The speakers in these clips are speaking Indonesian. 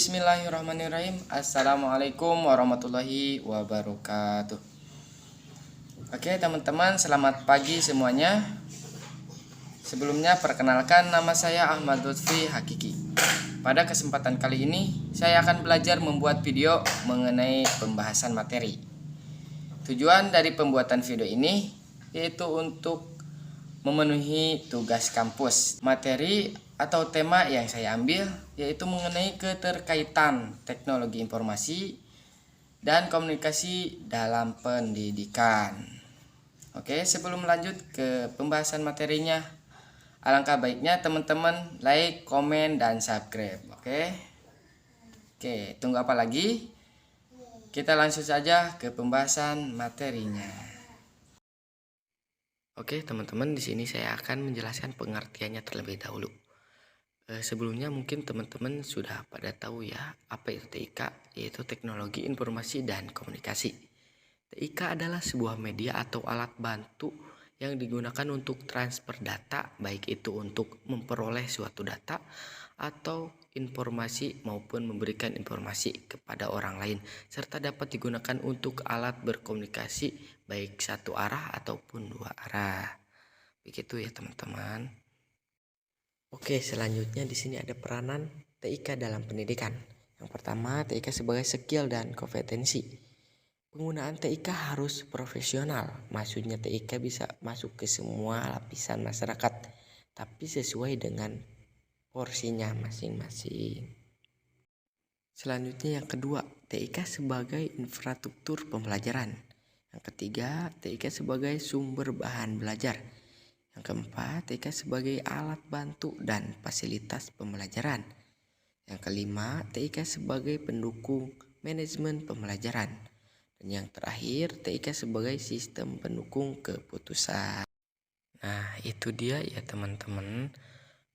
Bismillahirrahmanirrahim. Assalamualaikum warahmatullahi wabarakatuh. Oke teman-teman, selamat pagi semuanya. Sebelumnya perkenalkan, nama saya Ahmad Lutfi Hakiki. Pada kesempatan kali ini saya akan belajar membuat video mengenai pembahasan materi. Tujuan dari pembuatan video ini yaitu untuk memenuhi tugas kampus. Materi atau tema yang saya ambil yaitu mengenai keterkaitan teknologi informasi dan komunikasi dalam pendidikan. Oke, sebelum lanjut ke pembahasan materinya, alangkah baiknya teman-teman like, komen, dan subscribe. Oke, tunggu apa lagi? Kita langsung saja ke pembahasan materinya. Oke teman-teman, di sini saya akan menjelaskan pengertiannya terlebih dahulu. Sebelumnya mungkin teman-teman sudah pada tahu ya apa itu TIK, yaitu Teknologi Informasi dan Komunikasi. TIK adalah sebuah media atau alat bantu yang digunakan untuk transfer data, baik itu untuk memperoleh suatu data atau informasi maupun memberikan informasi kepada orang lain, serta dapat digunakan untuk alat berkomunikasi baik satu arah ataupun dua arah. Begitu ya teman-teman. Oke, selanjutnya di sini ada peranan TIK dalam pendidikan. Yang pertama, TIK sebagai skill dan kompetensi. Penggunaan TIK harus profesional. Maksudnya TIK bisa masuk ke semua lapisan masyarakat, tapi sesuai dengan porsinya masing-masing. Selanjutnya yang kedua, TIK sebagai infrastruktur pembelajaran. Yang ketiga, TIK sebagai sumber bahan belajar. Yang keempat, TIK sebagai alat bantu dan fasilitas pembelajaran. Yang kelima, TIK sebagai pendukung manajemen pembelajaran. Dan yang terakhir, TIK sebagai sistem pendukung keputusan. Nah, itu dia ya teman-teman,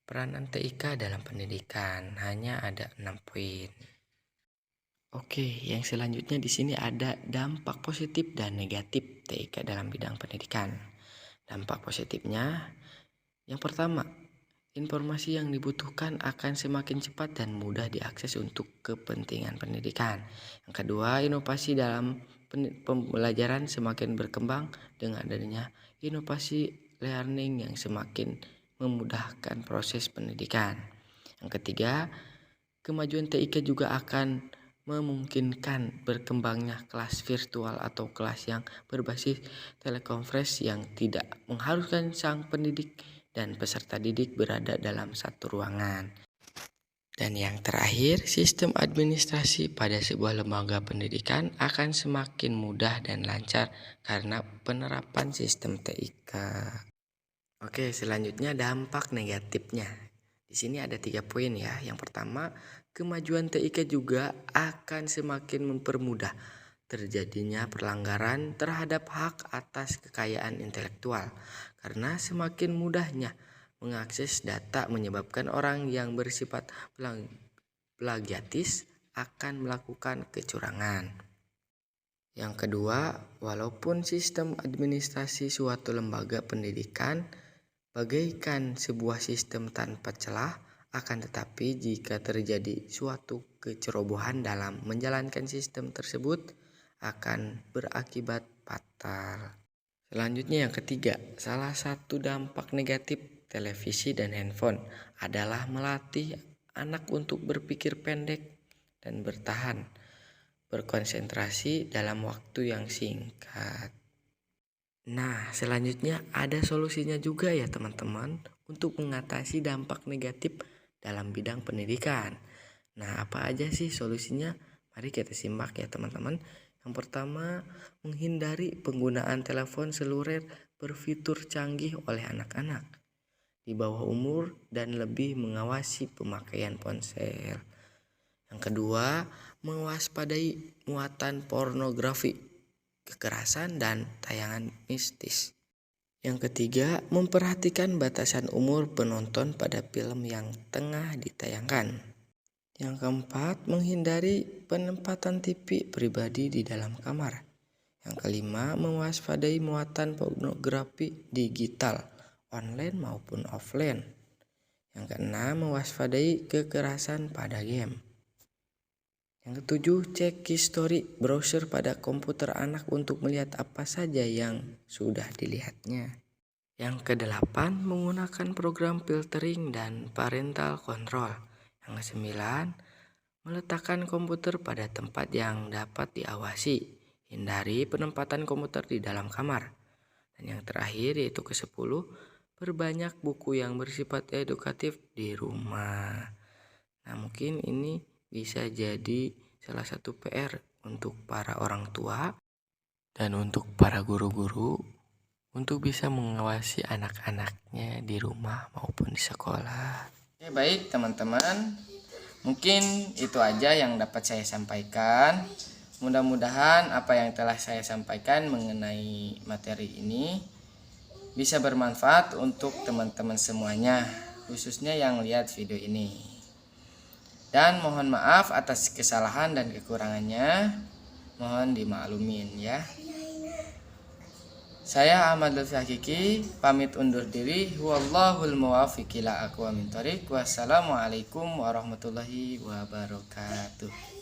peranan TIK dalam pendidikan. Hanya ada 6 poin. Oke, yang selanjutnya di sini ada dampak positif dan negatif TIK dalam bidang pendidikan. Dampak positifnya, yang pertama, informasi yang dibutuhkan akan semakin cepat dan mudah diakses untuk kepentingan pendidikan. Yang kedua, inovasi dalam pembelajaran semakin berkembang dengan adanya inovasi learning yang semakin memudahkan proses pendidikan. Yang ketiga, kemajuan TIK juga akan memungkinkan berkembangnya kelas virtual atau kelas yang berbasis telekonferensi yang tidak mengharuskan sang pendidik dan peserta didik berada dalam satu ruangan. Dan yang terakhir, sistem administrasi pada sebuah lembaga pendidikan akan semakin mudah dan lancar karena penerapan sistem TIK. Oke, selanjutnya dampak negatifnya. Di sini ada 3 poin ya. Yang pertama, kemajuan TIK juga akan semakin mempermudah terjadinya pelanggaran terhadap hak atas kekayaan intelektual karena semakin mudahnya mengakses data menyebabkan orang yang bersifat plagiatis akan melakukan kecurangan. Yang kedua, walaupun sistem administrasi suatu lembaga pendidikan bagaikan sebuah sistem tanpa celah, akan tetapi jika terjadi suatu kecerobohan dalam menjalankan sistem tersebut akan berakibat fatal. Selanjutnya yang ketiga, salah satu dampak negatif televisi dan handphone adalah melatih anak untuk berpikir pendek dan berkonsentrasi dalam waktu yang singkat. Nah, selanjutnya ada solusinya juga ya teman-teman untuk mengatasi dampak negatif dalam bidang pendidikan. Nah, apa aja sih solusinya? Mari kita simak ya teman-teman. Yang pertama, menghindari penggunaan telepon seluler berfitur canggih oleh anak-anak di bawah umur dan lebih mengawasi pemakaian ponsel. Yang kedua, mewaspadai muatan pornografi, kekerasan, dan tayangan mistis. Yang ketiga, memperhatikan batasan umur penonton pada film yang tengah ditayangkan. Yang keempat, menghindari penempatan TV pribadi di dalam kamar. Yang kelima, mewaspadai muatan pornografi digital, online maupun offline. Yang keenam, mewaspadai kekerasan pada game. Yang ketujuh, cek history browser pada komputer anak untuk melihat apa saja yang sudah dilihatnya. Yang kedelapan, menggunakan program filtering dan parental control. Yang kesembilan, meletakkan komputer pada tempat yang dapat diawasi. Hindari penempatan komputer di dalam kamar. Dan yang terakhir yaitu ke-10, perbanyak buku yang bersifat edukatif di rumah. Nah, mungkin ini bisa jadi salah satu PR untuk para orang tua dan untuk para guru-guru untuk bisa mengawasi anak-anaknya di rumah maupun di sekolah. Oke, baik teman-teman. Mungkin itu aja yang dapat saya sampaikan. Mudah-mudahan apa yang telah saya sampaikan mengenai materi ini bisa bermanfaat untuk teman-teman semuanya, khususnya yang lihat video ini. Dan mohon maaf atas kesalahan dan kekurangannya. Mohon dimaklumin ya. Saya Ahmad Lutfi Hakiki pamit undur diri. Wallahul muwaffiq ila aqwamit thoriq. Wassalamualaikum warahmatullahi wabarakatuh.